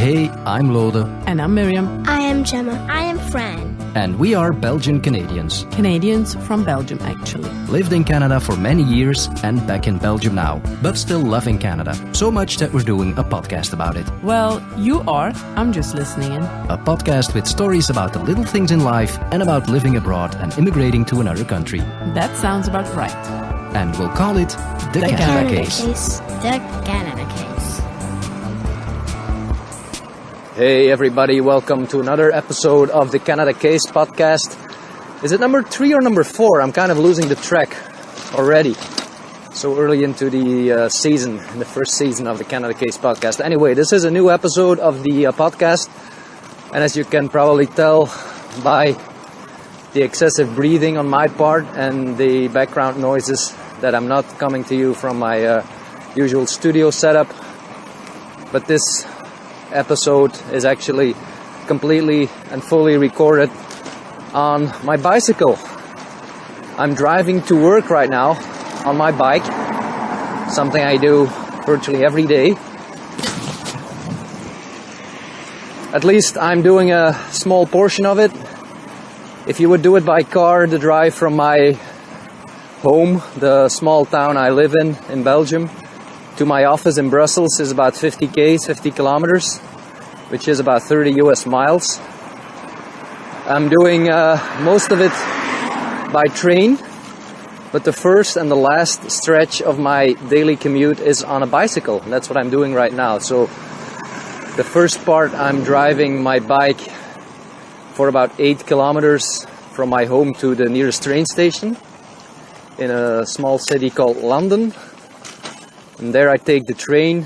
Hey, I'm Lode. And I'm Miriam. I am Gemma. I am Fran. And we are Belgian Canadians. Canadians from Belgium, actually. Lived in Canada for many years and back in Belgium now, but still loving Canada. So much that we're doing a podcast about it. Well, you are. I'm just listening in. A podcast with stories about the little things in life and about living abroad and immigrating to another country. That sounds about right. And we'll call it The Canada Case. The Canada Case. Hey everybody, welcome to another episode of the Canada Case podcast. Is it number 3 or number 4? I'm kind of losing the track already. So early into the season, in the first season of the Canada Case podcast. Anyway, this is a new episode of the podcast. And as you can probably tell by the excessive breathing on my part and the background noises, that I'm not coming to you from my usual studio setup. But this episode is actually completely and fully recorded on my bicycle. I'm driving to work right now on my bike, something I do virtually every day. At least I'm doing a small portion of it. If you would do it by car, the drive from my home, the small town I live in Belgium, to my office in Brussels is about 50 kilometers, which is about 30 US miles. I'm doing most of it by train, but the first and the last stretch of my daily commute is on a bicycle. And that's what I'm doing right now. So the first part, I'm driving my bike for about 8 kilometers from my home to the nearest train station in a small city called London. And there I take the train,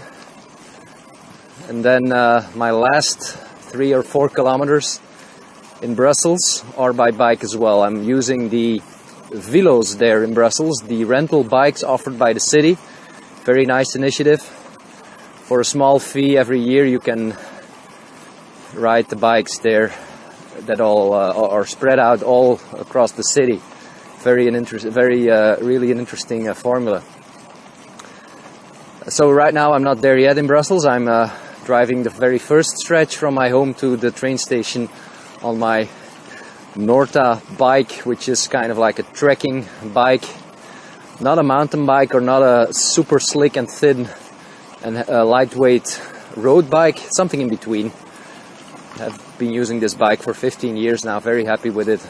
and then my last 3 or 4 kilometers in Brussels are by bike as well. I'm using the Vilos there in Brussels, the rental bikes offered by the city. Very nice initiative. For a small fee every year you can ride the bikes there that all are spread out all across the city. Really an interesting formula. So right now I'm not there yet in Brussels. I'm driving the very first stretch from my home to the train station on my Norta bike, which is kind of like a trekking bike. Not a mountain bike or not a super slick and thin and lightweight road bike, something in between. I've been using this bike for 15 years now, very happy with it.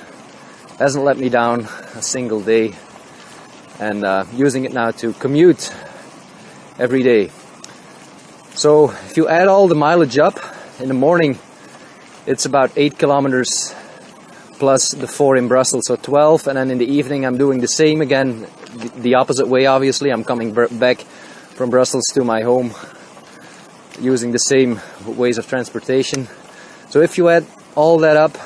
Hasn't let me down a single day, and using it now to commute every day. So if you add all the mileage up, in the morning it's about 8 kilometers plus the 4 in Brussels, so 12, and then in the evening I'm doing the same again, the opposite way obviously. I'm coming back from Brussels to my home using the same ways of transportation. So if you add all that up,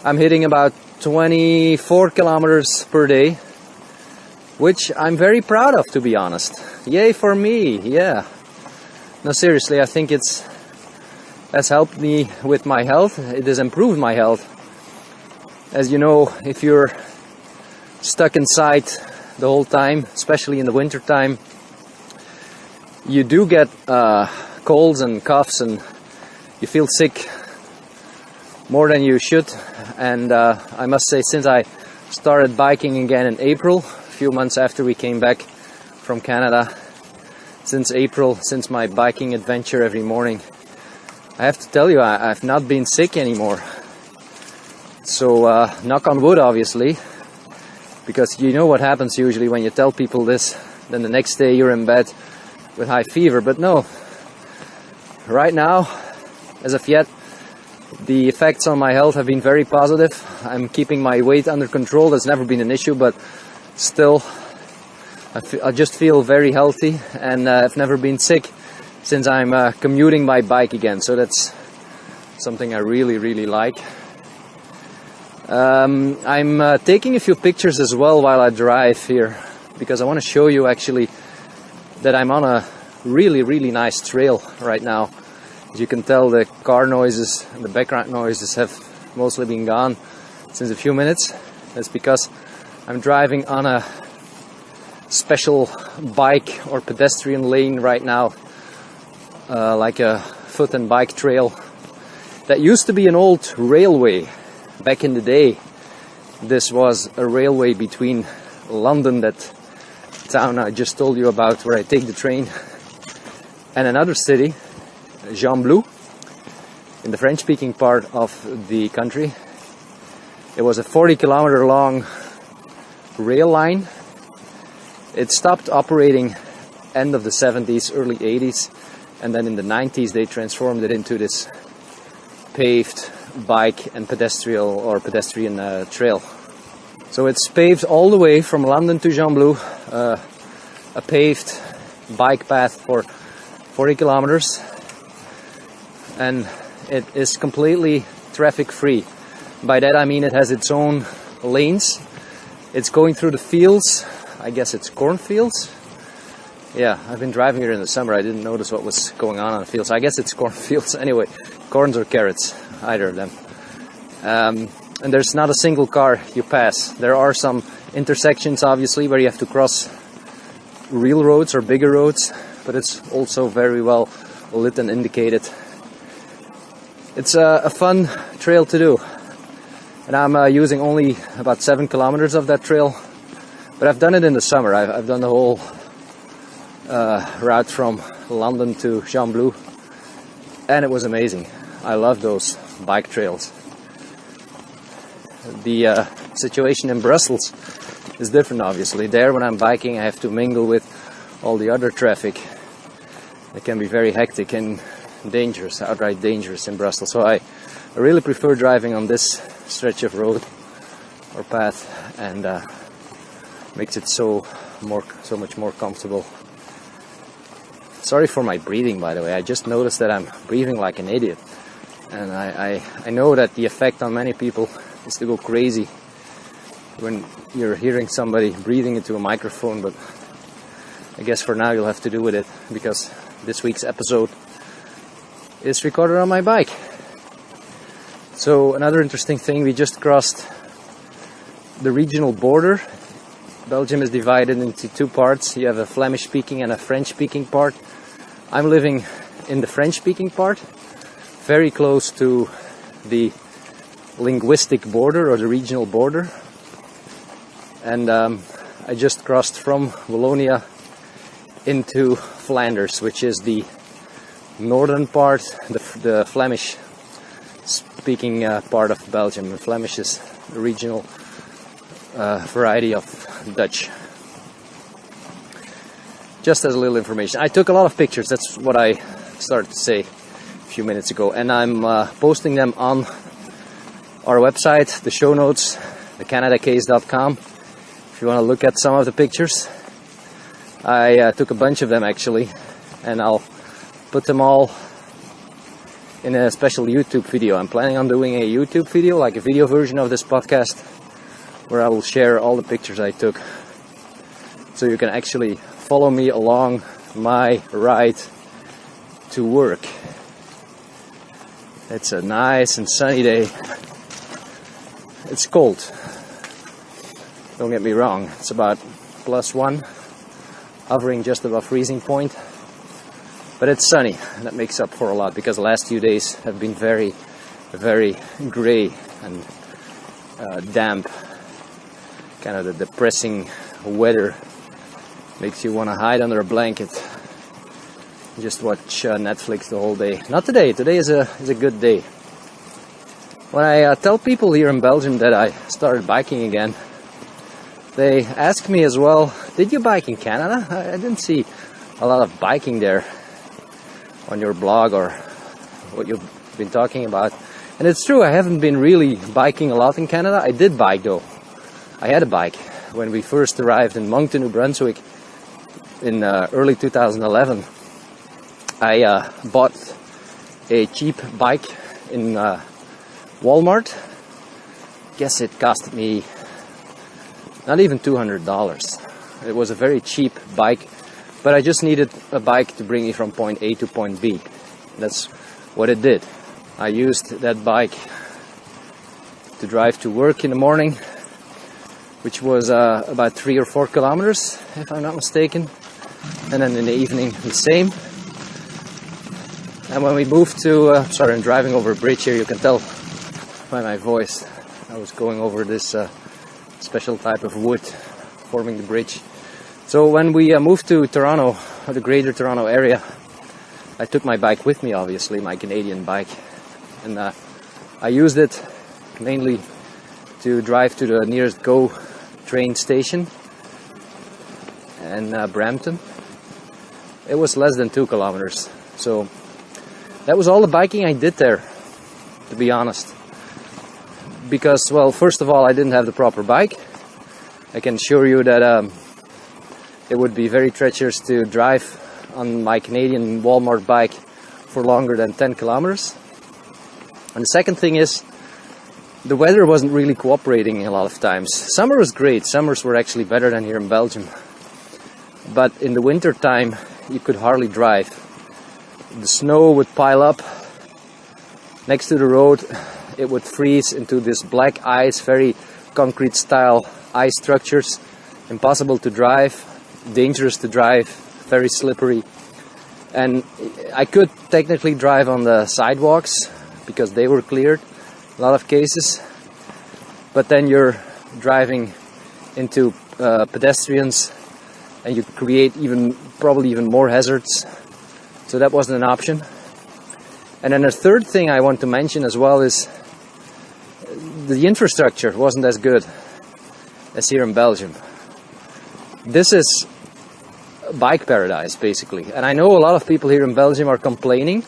I'm hitting about 24 kilometers per day, which I'm very proud of, to be honest. Yay for me, yeah. No, seriously, I think that's helped me with my health. It has improved my health. As you know, if you're stuck inside the whole time, especially in the winter time, you do get colds and coughs, and you feel sick more than you should. And I must say, since I started biking again in April, a few months after we came back from Canada, since April, since my biking adventure every morning, I have to tell you, I've not been sick anymore. So knock on wood, obviously, because you know what happens usually when you tell people this, then the next day you're in bed with high fever. But no, right now, as of yet, the effects on my health have been very positive. I'm keeping my weight under control. That's never been an issue, but still, I just feel very healthy, and I've never been sick since I'm commuting by bike again. So that's something I really, really like. I'm taking a few pictures as well while I drive here, because I want to show you actually that I'm on a really, really nice trail right now. As you can tell, the car noises and the background noises have mostly been gone since a few minutes. That's because I'm driving on a special bike or pedestrian lane right now, like a foot and bike trail that used to be an old railway. Back in the day, this was a railway between London, that town I just told you about where I take the train, and another city, Gembloux, in the French-speaking part of the country. It was a 40-kilometer long rail line. It stopped operating end of the 70s, early 80s, and then in the 90s they transformed it into this paved bike and pedestrian trail. So it's paved all the way from London to Gembloux, a paved bike path for 40 kilometers, and it is completely traffic free. By that I mean it has its own lanes. It's going through the fields. I guess it's cornfields. Yeah, I've been driving here in the summer. I didn't notice what was going on the fields. I guess it's cornfields anyway. Corns or carrots, either of them. And there's not a single car you pass. There are some intersections, obviously, where you have to cross real roads or bigger roads, but it's also very well lit and indicated. It's a fun trail to do. And I'm using only about 7 kilometers of that trail, but I've done it in the summer. I've done the whole route from London to Gembloux, and it was amazing. I love those bike trails. The situation in Brussels is different, obviously. There, when I'm biking, I have to mingle with all the other traffic. It can be very hectic and dangerous, outright dangerous in Brussels. So I really prefer driving on this stretch of road or path, and makes it so much more comfortable. Sorry for my breathing, by the way. I just noticed that I'm breathing like an idiot, and I know that the effect on many people is to go crazy when you're hearing somebody breathing into a microphone, but I guess for now you'll have to do with it, because this week's episode is recorded on my bike. So another interesting thing, we just crossed the regional border. Belgium is divided into two parts. You have a Flemish-speaking and a French-speaking part. I'm living in the French-speaking part, very close to the linguistic border or the regional border. And I just crossed from Wallonia into Flanders, which is the northern part, the Flemish-speaking part of Belgium. And Flemish is the regional variety of Dutch. Just as a little information. I took a lot of pictures, that's what I started to say a few minutes ago, and I'm posting them on our website, the show notes, thecanadacase.com. If you want to look at some of the pictures, I took a bunch of them actually, and I'll put them all in a special YouTube video. I'm planning on doing a YouTube video, like a video version of this podcast, where I will share all the pictures I took, so you can actually follow me along my ride to work. It's a nice and sunny day. It's cold, don't get me wrong. It's about +1, hovering just above freezing point, but it's sunny, and that makes up for a lot, because the last few days have been very, very gray and damp. Kind of the depressing weather makes you want to hide under a blanket, just watch Netflix the whole day. Not today. Today is a good day. When I tell people here in Belgium that I started biking again, they ask me as well, did you bike in Canada? I didn't see a lot of biking there on your blog or what you've been talking about. And it's true, I haven't been really biking a lot in Canada. I did bike though. I had a bike when we first arrived in Moncton, New Brunswick in early 2011. I bought a cheap bike in Walmart. Guess it cost me not even $200. It was a very cheap bike, but I just needed a bike to bring me from point A to point B. That's what it did. I used that bike to drive to work in the morning, which was about 3 or 4 kilometers, if I'm not mistaken. And then in the evening, the same. And when we moved to, sorry, I'm driving over a bridge here, you can tell by my voice. I was going over this special type of wood forming the bridge. So when we moved to Toronto, or the greater Toronto area, I took my bike with me, obviously, my Canadian bike. And I used it mainly to drive to the nearest GO train station in Brampton. It was less than 2 kilometers. So that was all the biking I did there, to be honest. Because, well, first of all, I didn't have the proper bike. I can assure you that it would be very treacherous to drive on my Canadian Walmart bike for longer than 10 kilometers. And the second thing is, the weather wasn't really cooperating a lot of times. Summer was great. Summers were actually better than here in Belgium. But in the winter time, you could hardly drive. The snow would pile up next to the road. It would freeze into this black ice, very concrete style ice structures. Impossible to drive, dangerous to drive, very slippery. And I could technically drive on the sidewalks because they were cleared, a lot of cases. But then you're driving into pedestrians and you create probably even more hazards. So that wasn't an option. And then the third thing I want to mention as well is the infrastructure wasn't as good as here in Belgium. This is a bike paradise, basically. And I know a lot of people here in Belgium are complaining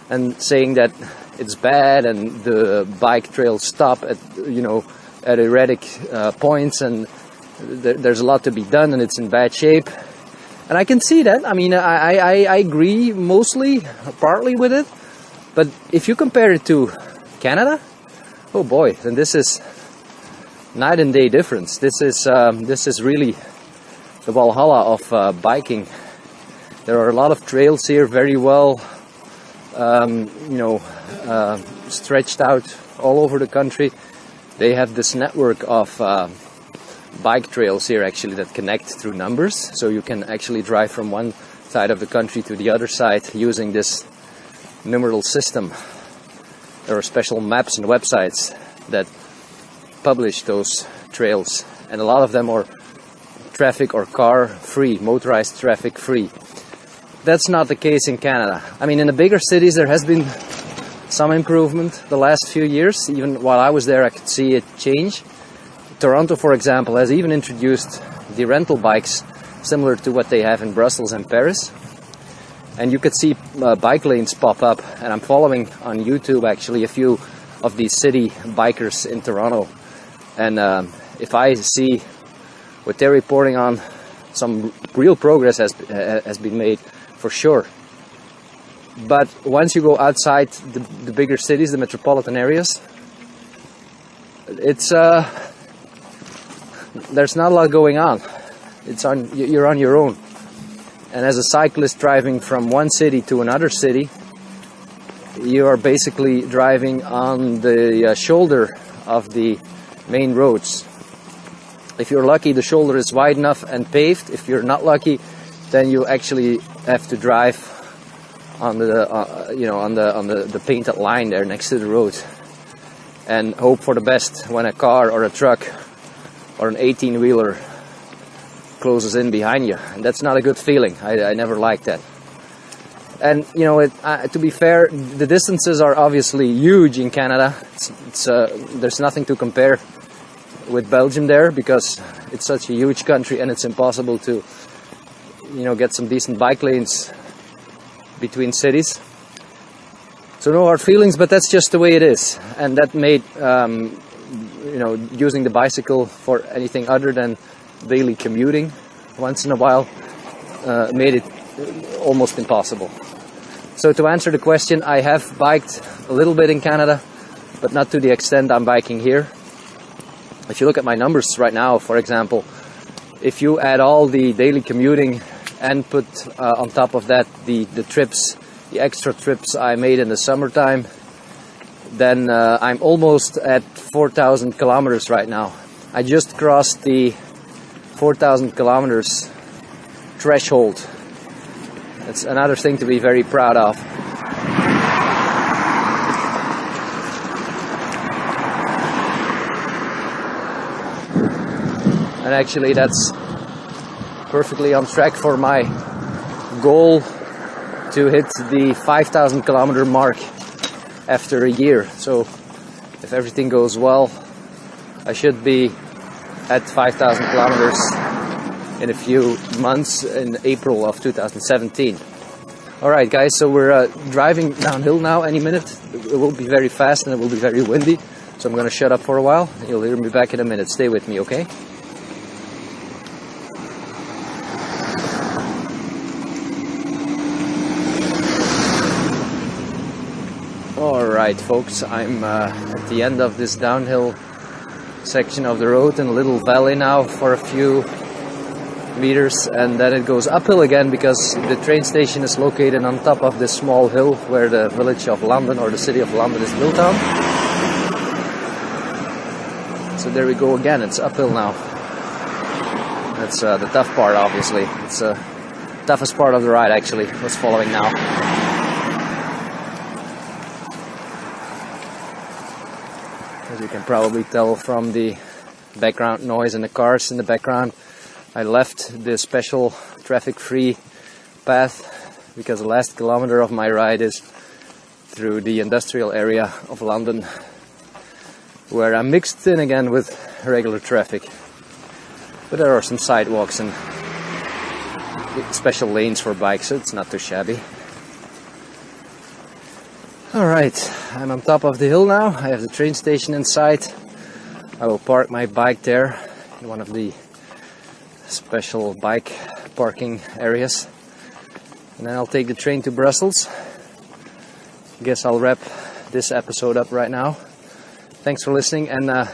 and saying that it's bad and the bike trails stop at, at erratic points, and there's a lot to be done and it's in bad shape. And I can see that. I mean, I agree mostly, partly with it. But if you compare it to Canada, oh boy, then this is night and day difference. This is really the Valhalla of biking. There are a lot of trails here, very well, stretched out all over the country. They have this network of bike trails here actually that connect through numbers, so you can actually drive from one side of the country to the other side using this numeral system. There are special maps and websites that publish those trails, and a lot of them are traffic or car free, motorized traffic free. That's not the case in Canada. I mean, in the bigger cities there has been some improvement the last few years. Even while I was there I could see it change. Toronto, for example, has even introduced the rental bikes similar to what they have in Brussels and Paris. And you could see bike lanes pop up, and I'm following on YouTube actually a few of these city bikers in Toronto. And if I see what they're reporting on, some real progress has been made for sure. But once you go outside the bigger cities, the metropolitan areas, it's there's not a lot going on. You're on your own. And as a cyclist driving from one city to another city, you are basically driving on the shoulder of the main roads. If you're lucky, the shoulder is wide enough and paved. If you're not lucky, then you actually have to drive on the painted line there next to the road, and hope for the best when a car or a truck or an 18-wheeler closes in behind you. And that's not a good feeling. I never liked that. And to be fair, the distances are obviously huge in Canada. There's nothing to compare with Belgium there, because it's such a huge country and it's impossible to get some decent bike lanes between cities. So no hard feelings, but that's just the way it is. And that made using the bicycle for anything other than daily commuting once in a while made it almost impossible. So to answer the question, I have biked a little bit in Canada, but not to the extent I'm biking here. If you look at my numbers right now, for example, if you add all the daily commuting and put on top of that the trips, the extra trips I made in the summertime, then I'm almost at 4,000 kilometers right now. I just crossed the 4,000 kilometers threshold. It's another thing to be very proud of. And actually that's perfectly on track for my goal to hit the 5,000 kilometer mark after a year. So if everything goes well, I should be at 5,000 kilometers in a few months in April of 2017. Alright guys, so we're driving downhill now. Any minute it will be very fast and it will be very windy, so I'm gonna shut up for a while. You'll hear me back in a minute. Stay with me, okay? Alright folks, I'm at the end of this downhill section of the road in a little valley now for a few meters, and then it goes uphill again because the train station is located on top of this small hill where the village of London, or the city of London, is built on. So there we go again, it's uphill now. That's the tough part, obviously. It's the toughest part of the ride actually, what's following now. As you can probably tell from the background noise and the cars in the background, I left the special traffic-free path because the last kilometer of my ride is through the industrial area of London, where I'm mixed in again with regular traffic. But there are some sidewalks and special lanes for bikes, so it's not too shabby. Alright, I'm on top of the hill now. I have the train station in sight. I will park my bike there in one of the special bike parking areas, and then I'll take the train to Brussels. Guess I'll wrap this episode up right now. Thanks for listening, and a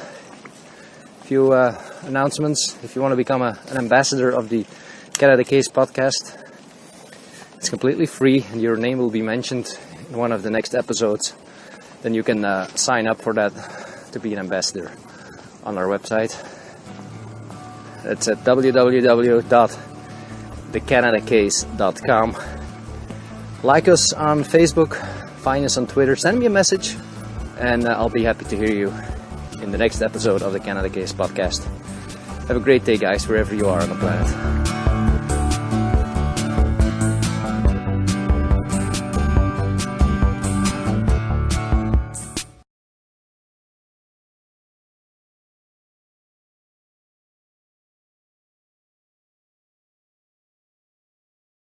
few announcements. If you want to become an ambassador of the Canada Case podcast, it's completely free and your name will be mentioned in one of the next episodes. Then you can sign up for that to be an ambassador on our website. It's at www.thecanadacase.com. Like us on Facebook, find us on Twitter, send me a message, and I'll be happy to hear you in the next episode of the Canada Case podcast. Have a great day, guys, wherever you are on the planet.